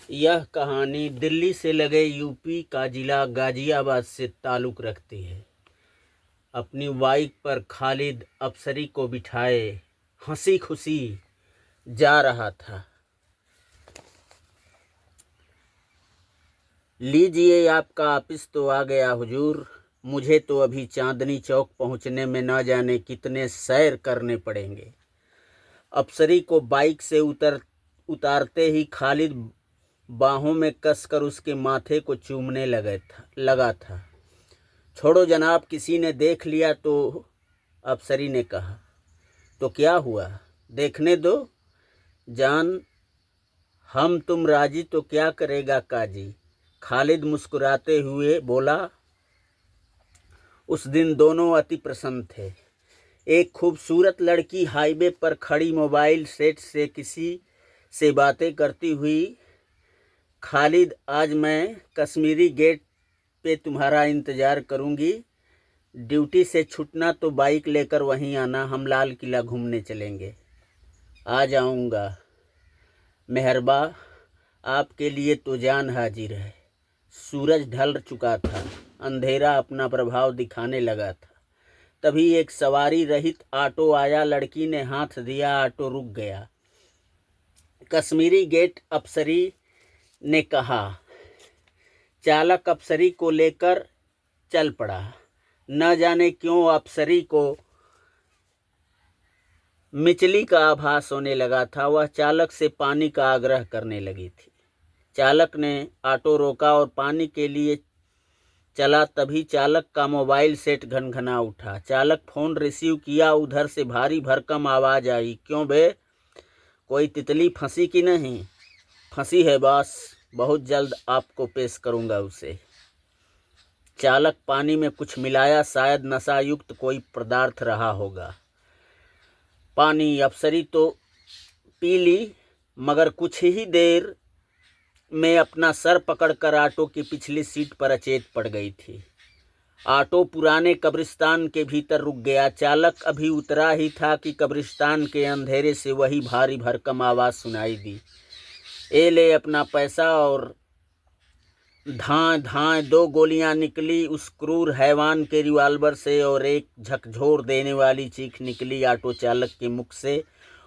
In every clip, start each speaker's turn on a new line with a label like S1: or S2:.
S1: यह कहानी दिल्ली से लगे यूपी का जिला गाजियाबाद से ताल्लुक़ रखती है। अपनी बाइक पर खालिद अफसरी को बिठाए हंसी खुशी जा रहा था। लीजिए, आपका ऑफिस तो आ गया हुजूर। मुझे तो अभी चांदनी चौक पहुंचने में न जाने कितने सैर करने पड़ेंगे। अफसरी को बाइक से उतारते ही खालिद बाहों में कसकर उसके माथे को चूमने लगा था। छोड़ो जनाब, किसी ने देख लिया तो, अफसरी ने कहा। तो क्या हुआ, देखने दो जान, हम तुम राजी तो क्या करेगा काजी। खालिद मुस्कुराते हुए बोला। उस दिन दोनों अति प्रसन्न थे। एक खूबसूरत लड़की हाईवे पर खड़ी मोबाइल सेट से किसी से बातें करती हुई, खालिद आज मैं कश्मीरी गेट पे तुम्हारा इंतज़ार करूंगी। ड्यूटी से छूटना तो बाइक लेकर वहीं आना, हम लाल किला घूमने चलेंगे। आ जाऊंगा मेहरबा, आपके लिए तो जान हाजिर है। सूरज ढल चुका था, अंधेरा अपना प्रभाव दिखाने लगा था। तभी एक सवारी रहित ऑटो आया। लड़की ने हाथ दिया, ऑटो रुक गया। कश्मीरी गेट अफसरी ने कहा। चालक अफसरी को लेकर चल पड़ा। न जाने क्यों अफसरी को मिचली का आभास होने लगा था। वह चालक से पानी का आग्रह करने लगी थी। चालक ने ऑटो रोका और पानी के लिए चला। तभी चालक का मोबाइल सेट घनघना उठा। चालक फोन रिसीव किया। उधर से भारी भरकम आवाज़ आई। क्यों बे, कोई तितली फंसी कि नहीं? फंसी है बॉस, बहुत जल्द आपको पेश करूंगा उसे। चालक पानी में कुछ मिलाया, शायद नशा युक्त कोई पदार्थ रहा होगा। पानी अफसरी तो पी ली, मगर कुछ ही देर में अपना सर पकड़कर ऑटो की पिछली सीट पर अचेत पड़ गई थी। ऑटो पुराने कब्रिस्तान के भीतर रुक गया। चालक अभी उतरा ही था कि कब्रिस्तान के अंधेरे से वही भारी भरकम आवाज़ सुनाई दी। ए ले अपना पैसा, और धां धां 2 गोलियां निकली उस क्रूर हैवान के रिवाल्वर से और एक झकझोर देने वाली चीख निकली ऑटो चालक के मुख से।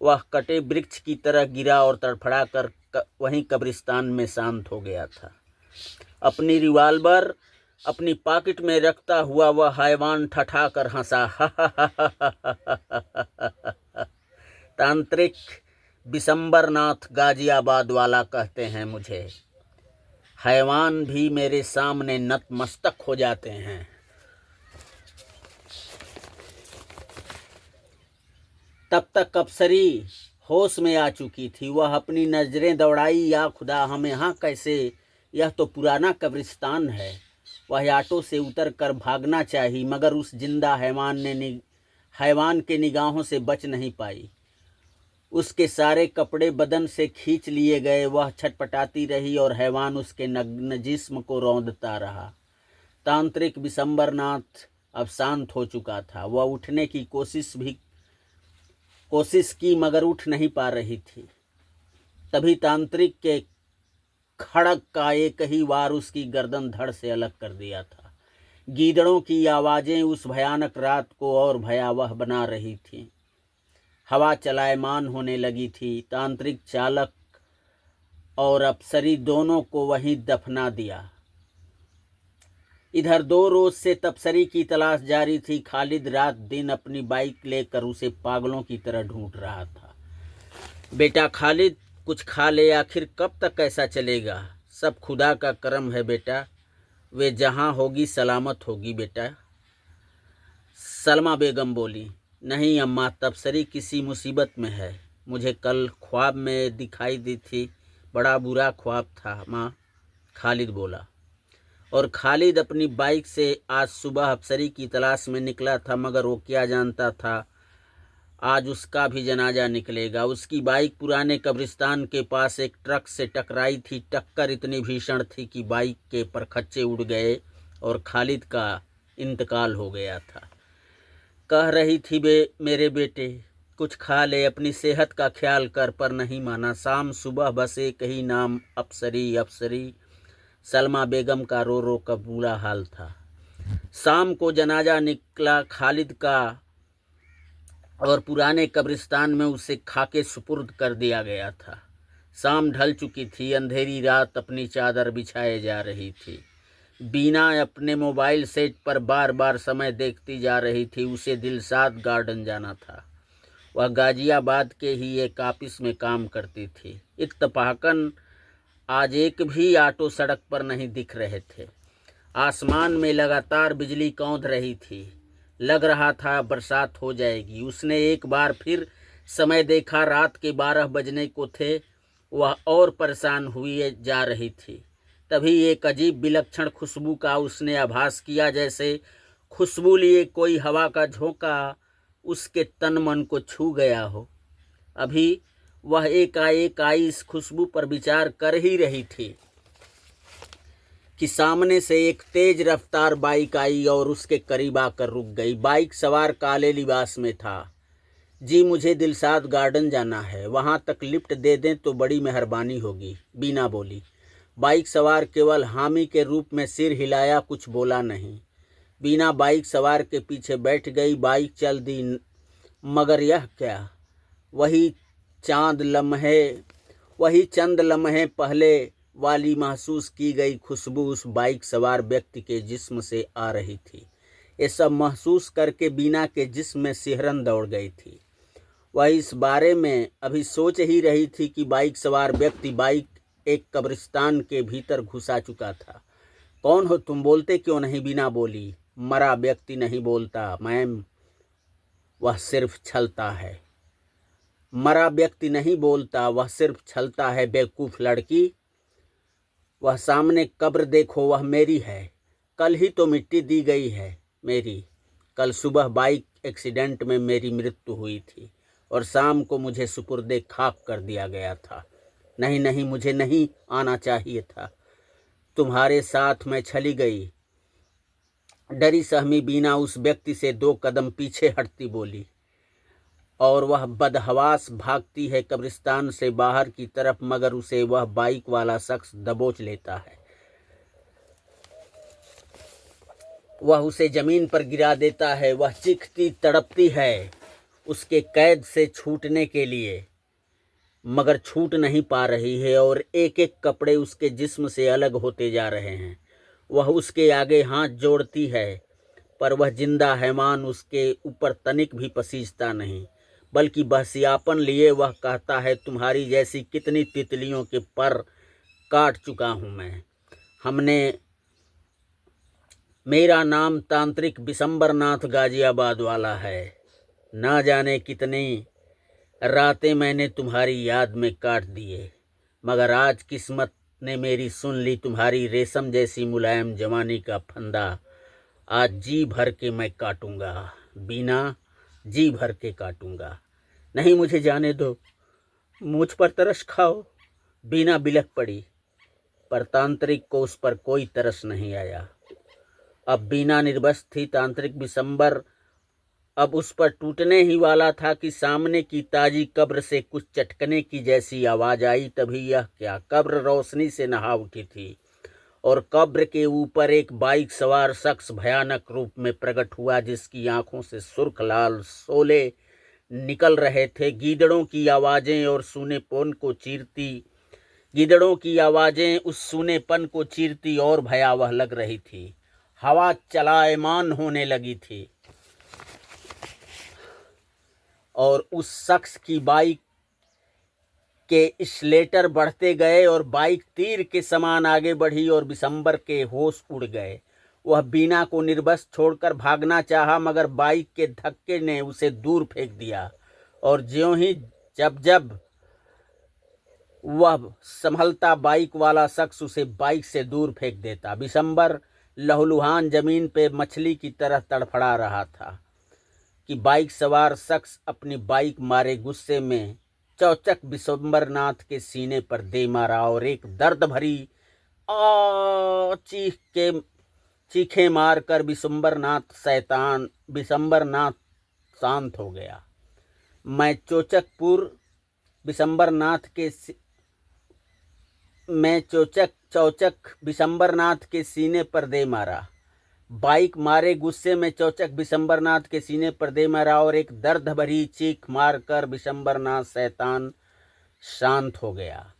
S1: वह कटे वृक्ष की तरह गिरा और तड़फड़ा कर वहीं कब्रिस्तान में शांत हो गया था। अपनी रिवाल्वर अपनी पॉकेट में रखता हुआ वह हैवान ठठाकर हंसा। तांत्रिक बिशंबरनाथ गाजियाबाद वाला कहते हैं मुझे। हैवान भी मेरे सामने नतमस्तक हो जाते हैं। तब तक अफसरी होश में आ चुकी थी। वह अपनी नजरें दौड़ाई। या खुदा, हम यहाँ कैसे? यह तो पुराना कब्रिस्तान है। वह ऑटो से उतरकर भागना चाहिए, मगर उस जिंदा हैवान के निगाहों से बच नहीं पाई। उसके सारे कपड़े बदन से खींच लिए गए। वह छटपटाती रही और हैवान उसके नग्न जिस्म को रौंदता रहा। तांत्रिक बिशंबरनाथ अब शांत हो चुका था। वह उठने की कोशिश की, मगर उठ नहीं पा रही थी। तभी तांत्रिक के खड़क का एक ही वार उसकी गर्दन धड़ से अलग कर दिया था। गीदड़ों की आवाज़ें उस भयानक रात को और भयावह बना रही थीं। हवा चलायमान होने लगी थी। तांत्रिक, चालक और अफसरी दोनों को वहीं दफना दिया। इधर 2 रोज से तपसरी की तलाश जारी थी। खालिद रात दिन अपनी बाइक लेकर उसे पागलों की तरह ढूंढ रहा था। बेटा खालिद, कुछ खा ले, आखिर कब तक ऐसा चलेगा? सब खुदा का करम है बेटा, वे जहाँ होगी सलामत होगी बेटा। सलमा बेगम बोली। नहीं अम्मा, तपसरी किसी मुसीबत में है। मुझे कल ख्वाब में दिखाई दी थी, बड़ा बुरा ख्वाब था माँ, खालिद बोला। और खालिद अपनी बाइक से आज सुबह अफसरी की तलाश में निकला था, मगर वो क्या जानता था आज उसका भी जनाजा निकलेगा। उसकी बाइक पुराने कब्रिस्तान के पास एक ट्रक से टकराई थी। टक्कर इतनी भीषण थी कि बाइक के परखच्चे उड़ गए और खालिद का इंतकाल हो गया था। कह रही थी, मेरे बेटे, कुछ खा ले, अपनी सेहत का ख्याल कर, पर नहीं माना। शाम सुबह बस एक ही नाम, अप्सरी अप्सरी। सलमा बेगम का रो रो कर बुरा हाल था। शाम को जनाजा निकला खालिद का और पुराने कब्रिस्तान में उसे खाके सुपुर्द कर दिया गया था। शाम ढल चुकी थी, अंधेरी रात अपनी चादर बिछाए जा रही थी। बीना अपने मोबाइल सेट पर बार बार समय देखती जा रही थी। उसे दिलशाद गार्डन जाना था। वह गाजियाबाद के ही एक ऑफिस में काम करती थी। इत्तफाकन आज एक भी ऑटो सड़क पर नहीं दिख रहे थे। आसमान में लगातार बिजली कौंध रही थी। लग रहा था बरसात हो जाएगी। उसने एक बार फिर समय देखा। रात के 12 बजने को थे। वह और परेशान हुई जा रही थी। तभी एक अजीब विलक्षण खुशबू का उसने आभास किया, जैसे खुशबू लिए कोई हवा का झोंका उसके तन मन को छू गया हो। अभी वह एकाएक आई इस खुशबू पर विचार कर ही रही थी कि सामने से एक तेज रफ्तार बाइक आई और उसके करीब आकर रुक गई। बाइक सवार काले लिबास में था। जी, मुझे दिलशाद गार्डन जाना है, वहाँ तक लिफ्ट दे दें तो बड़ी मेहरबानी होगी, बीना बोली। बाइक सवार केवल हामी के रूप में सिर हिलाया, कुछ बोला नहीं। बीना बाइक सवार के पीछे बैठ गई। बाइक चल दी, मगर यह क्या, वही चंद लम्हे पहले वाली महसूस की गई खुशबू उस बाइक सवार व्यक्ति के जिस्म से आ रही थी। ये सब महसूस करके बीना के जिस्म में सिहरन दौड़ गई थी। वह इस बारे में अभी सोच ही रही थी कि बाइक सवार व्यक्ति बाइक एक कब्रिस्तान के भीतर घुसा चुका था। कौन हो तुम, बोलते क्यों नहीं, बीना बोली। मरा व्यक्ति नहीं बोलता मैम, वह सिर्फ छलता है। मरा व्यक्ति नहीं बोलता, वह सिर्फ छलता है, बेवकूफ़ लड़की। वह सामने कब्र देखो, वह मेरी है। कल ही तो मिट्टी दी गई है मेरी। कल सुबह बाइक एक्सीडेंट में मेरी मृत्यु हुई थी और शाम को मुझे सुपुर्दे खाक कर दिया गया था। नहीं नहीं, मुझे नहीं आना चाहिए था। तुम्हारे साथ मैं चली गई। डरी सहमी बीना उस व्यक्ति से 2 कदम पीछे हटती बोली, और वह बदहवास भागती है कब्रिस्तान से बाहर की तरफ, मगर उसे वह बाइक वाला शख्स दबोच लेता है। वह उसे जमीन पर गिरा देता है। वह चीखती तड़पती है उसके कैद से छूटने के लिए, मगर छूट नहीं पा रही है और एक एक कपड़े उसके जिस्म से अलग होते जा रहे हैं। वह उसके आगे हाथ जोड़ती है, पर वह जिंदा हैवान उसके ऊपर तनिक भी पसीजता नहीं, बल्कि बहसियापन लिए वह कहता है, तुम्हारी जैसी कितनी तितलियों के पर काट चुका हूँ मैं। मेरा नाम तांत्रिक बिशंबरनाथ गाजियाबाद वाला है। ना जाने कितनी रातें मैंने तुम्हारी याद में काट दिए, मगर आज किस्मत ने मेरी सुन ली। तुम्हारी रेशम जैसी मुलायम जवानी का फंदा आज जी भर के मैं काटूंगा बीना, जी भर के काटूंगा। नहीं, मुझे जाने दो, मुझ पर तरस खाओ। बीना बिलख पड़ी, पर तांत्रिक को उस पर कोई तरस नहीं आया। अब बीना निर्वस्त्र थी। तांत्रिक बिशंबर अब उस पर टूटने ही वाला था कि सामने की ताजी कब्र से कुछ चटकने की जैसी आवाज आई। तभी यह क्या, कब्र रोशनी से नहा उठी थी और कब्र के ऊपर एक बाइक सवार शख्स भयानक रूप में प्रकट हुआ, जिसकी आंखों से सुर्ख लाल शोले निकल रहे थे। गीदड़ों की आवाजें उस सूनेपन को चीरती और भयावह लग रही थी। हवा चलायमान होने लगी थी और उस शख्स की बाइक के स्लेटर बढ़ते गए और बाइक तीर के समान आगे बढ़ी और बिशंबर के होश उड़ गए। वह बीना को निर्वस्त्र छोड़कर भागना चाहा, मगर बाइक के धक्के ने उसे दूर फेंक दिया और ज्यों ही जब वह संभलता, बाइक वाला शख्स उसे बाइक से दूर फेंक देता। बिशंबर लहूलुहान जमीन पे मछली की तरह तड़फड़ा रहा था कि बाइक सवार शख्स अपनी बाइक मारे गुस्से में चौचक बिशंबरनाथ के सीने पर दे मारा और एक दर्द भरी चीखें मारकर बिशंबरनाथ शांत हो गया। मैं चौचक बिशंबरनाथ के सीने पर दे मारा। बाइक मारे गुस्से में चौचक बिशंबरनाथ के सीने पर दे मारा और एक दर्द भरी चीख मारकर बिशंबरनाथ शैतान शांत हो गया।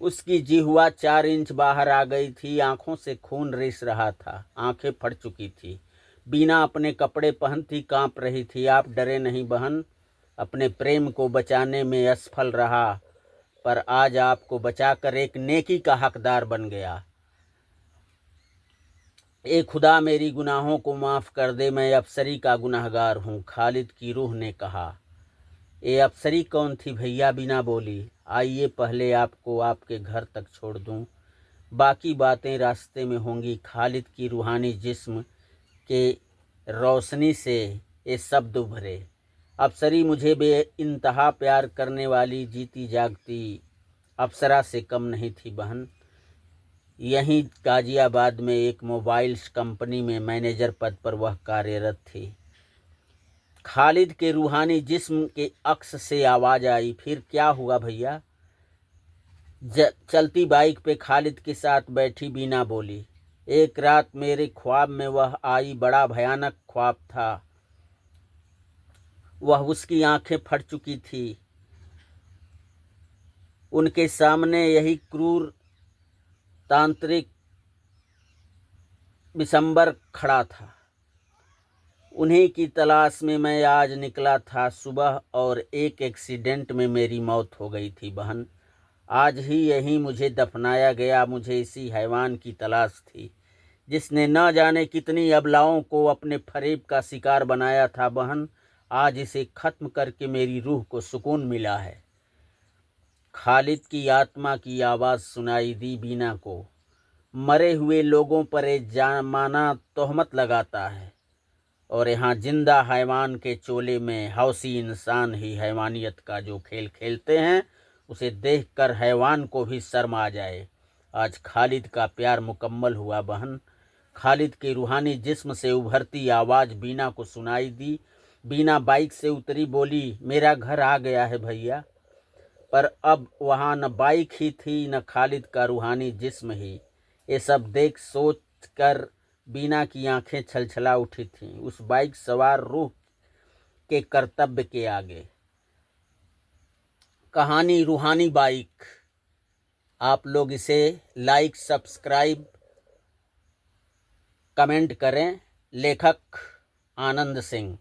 S1: उसकी जिह्वा 4 इंच बाहर आ गई थी। आंखों से खून रिस रहा था। आंखें फट चुकी थी। बीना अपने कपड़े पहनती कांप रही थी। आप डरे नहीं बहन, अपने प्रेम को बचाने में असफल रहा, पर आज आपको बचाकर एक नेकी का हकदार बन गया। ए खुदा, मेरी गुनाहों को माफ़ कर दे, मैं अफसरी का गुनहगार हूँ, खालिद की रूह ने कहा। ए अफसरी कौन थी भैया? बीना बोली। आइए पहले आपको आपके घर तक छोड़ दूँ, बाकी बातें रास्ते में होंगी। खालिद की रूहानी जिस्म के रोशनी से ये शब्द उभरे। अफसरी मुझे बेइंतहा प्यार करने वाली जीती जागती अप्सरा से कम नहीं थी बहन। यहीं गाजियाबाद में एक मोबाइल्स कंपनी में मैनेजर पद पर वह कार्यरत थी। खालिद के रूहानी जिस्म के अक्स से आवाज़ आई, फिर क्या हुआ भैया? चलती बाइक पे खालिद के साथ बैठी बीना बोली। एक रात मेरे ख्वाब में वह आई। बड़ा भयानक ख्वाब था। वह उसकी आंखें फट चुकी थी। उनके सामने यही क्रूर तांत्रिक बिशंबर खड़ा था। उन्हीं की तलाश में मैं आज निकला था सुबह, और एक एक्सीडेंट में मेरी मौत हो गई थी बहन। आज ही यहीं मुझे दफनाया गया। मुझे इसी हैवान की तलाश थी जिसने न जाने कितनी अबलाओं को अपने फरेब का शिकार बनाया था बहन। आज इसे खत्म करके मेरी रूह को सुकून मिला है। खालिद की आत्मा की आवाज़ सुनाई दी बीना को। मरे हुए लोगों पर एक जमाना तोहमत लगाता है, और यहाँ जिंदा हैवान के चोले में हौसी इंसान ही हैवानियत का जो खेल खेलते हैं, उसे देखकर हैवान को भी शर्म आ जाए। आज खालिद का प्यार मुकम्मल हुआ बहन। खालिद के रूहानी जिस्म से उभरती आवाज़ बीना को सुनाई दी। बीना बाइक से उतरी, बोली, मेरा घर आ गया है भैया। पर अब वहाँ न बाइक ही थी, न खालिद का रूहानी जिस्म ही। ये सब देख सोच कर बीना की आंखें छलछला उठी थीं उस बाइक सवार रूह के कर्तव्य के आगे। कहानी रूहानी बाइक। आप लोग इसे लाइक, सब्सक्राइब, कमेंट करें। लेखक आनंद सिंह।